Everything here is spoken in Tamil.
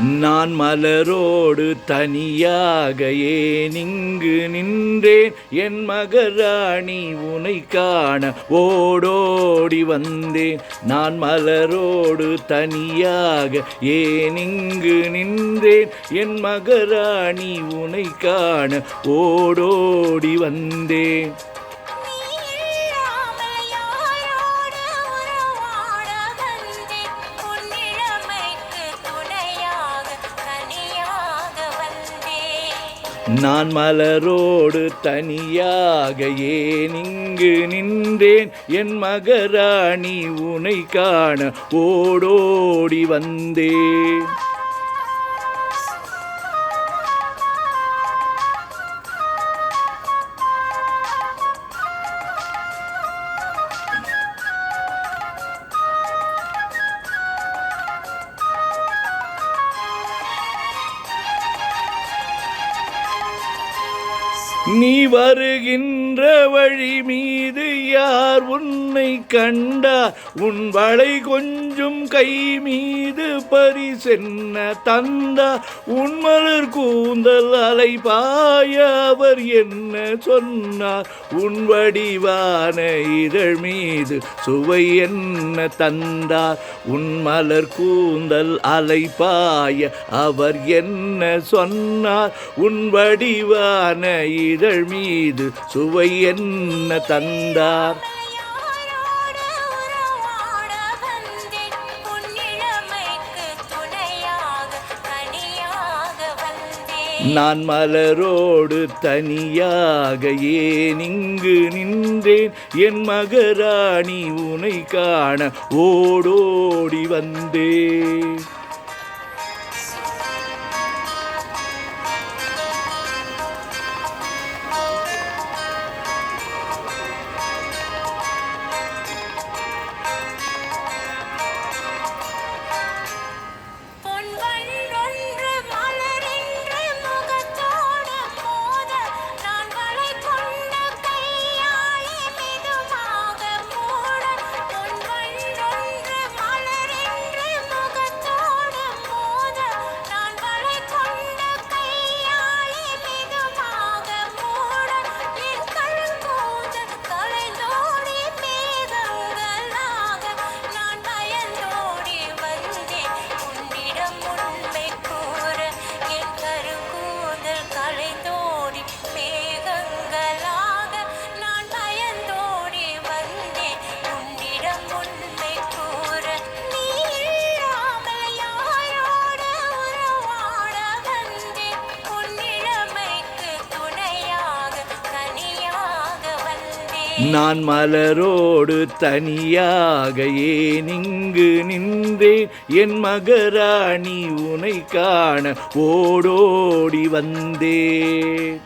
நான் மலரோடு தனியாக ஏனிங்கு நின்றேன், என் மகராணி உனை காண ஓடோடி வந்தேன். நான் மலரோடு தனியாக ஏனிங்கு நின்றேன், என் மகராணி உனை காண ஓடோடி வந்தேன். நான் மலரோடு தனியாக ஏனிங்கு நின்றேன், என் மகராணி உனை காண ஓடோடி வந்தேன். நீ வருகின்ற வழி மீது யார் உன்னை கண்டார், உன் வளை கொஞ்சம் கை மீது பரிசென்ன தந்தார். உன் மலர் கூந்தல் அலை பாய அவர் என்ன சொன்னார், உன் வடிவான இதழ் மீது சுவை என்ன தந்தார். உன் மலர் கூந்தல் அலை பாய அவர் என்ன சொன்னார், உன் வடிவான இதழ் மீது சுவை என்ன தந்தார். நான் மலரோடு தனியாக ஏனிங்கு நின்றேன், என் மகராணி உனை காண ஓடோடி வந்தேன். நான் மலரோடு தனியாக ஏனிங்கு நின்றேன், என் மகராணி உனை காண ஓடோடி வந்தேன்.